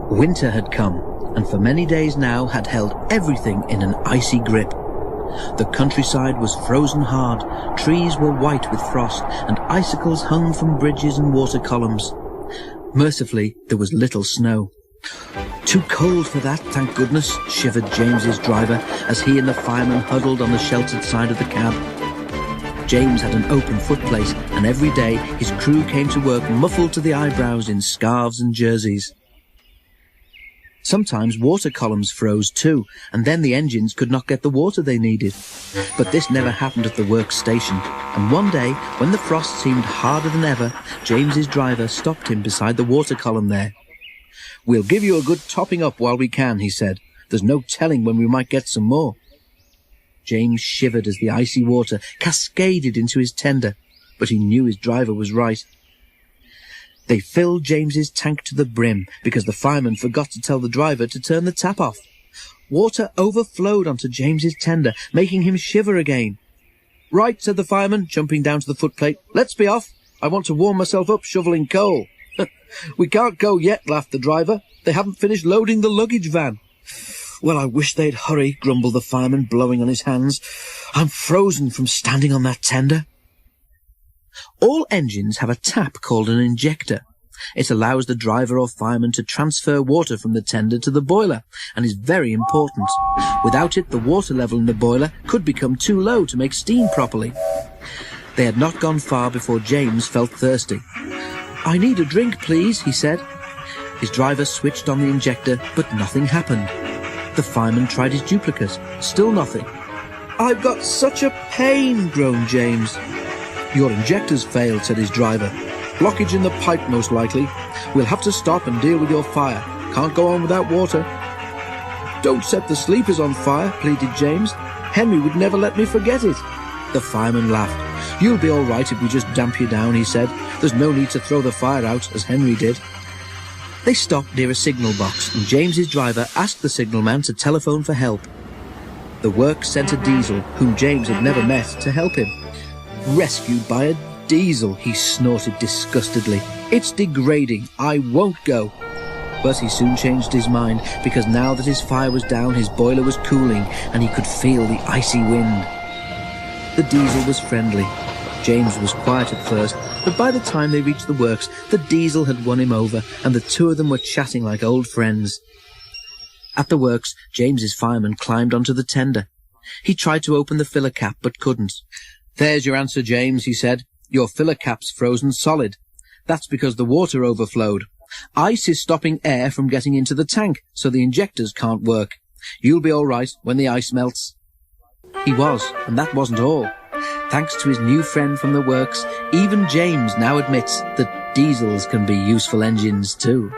Winter had come, and for many days now had held everything in an icy grip. The countryside was frozen hard, trees were white with frost, and icicles hung from bridges and water columns. Mercifully, there was little snow. Too cold for that, thank goodness, shivered James's driver as he and the fireman huddled on the sheltered side of the cab. James had an open footplate, and every day his crew came to work muffled to the eyebrows in scarves and jerseys. Sometimes water columns froze too, and then the engines could not get the water they needed. But this never happened at the works station, and one day, when the frost seemed harder than ever, James's driver stopped him beside the water column there. "We'll give you a good topping up while we can," he said. "There's no telling when we might get some more." James shivered as the icy water cascaded into his tender, but he knew his driver was right. They filled James's tank to the brim because the fireman forgot to tell the driver to turn the tap off. Water overflowed onto James's tender, making him shiver again. "Right," said the fireman, jumping down to the footplate. "Let's be off. I want to warm myself up shoveling coal." "We can't go yet," laughed the driver. "They haven't finished loading the luggage van." "Well, I wish they'd hurry," grumbled the fireman, blowing on his hands. "I'm frozen from standing on that tender." All engines have a tap called an injector. It allows the driver or fireman to transfer water from the tender to the boiler and is very important. Without it, the water level in the boiler could become too low to make steam properly. They had not gone far before James felt thirsty. "I need a drink, please," he said. His driver switched on the injector, but nothing happened. The fireman tried his duplicate. Still nothing. "I've got such a pain," groaned James. "Your injector's failed," said his driver. "Blockage in the pipe, most likely. We'll have to stop and deal with your fire. Can't go on without water." "Don't set the sleepers on fire," pleaded James. "Henry would never let me forget it." The fireman laughed. "You'll be all right if we just damp you down," he said. "There's no need to throw the fire out, as Henry did." They stopped near a signal box, and James's driver asked the signalman to telephone for help. The works sent a diesel, whom James had never met, to help him. "Rescued by a diesel," he snorted disgustedly. "It's degrading. I won't go." But he soon changed his mind, because now that his fire was down, his boiler was cooling, and he could feel the icy wind. The diesel was friendly. James was quiet at first, but by the time they reached the works, the diesel had won him over, and the two of them were chatting like old friends. At the works, James's fireman climbed onto the tender. He tried to open the filler cap, but couldn't. "There's your answer, James," he said. "Your filler cap's frozen solid. That's because the water overflowed. Ice is stopping air from getting into the tank, so the injectors can't work. You'll be all right when the ice melts." He was, and that wasn't all. Thanks to his new friend from the works, even James now admits that diesels can be useful engines too.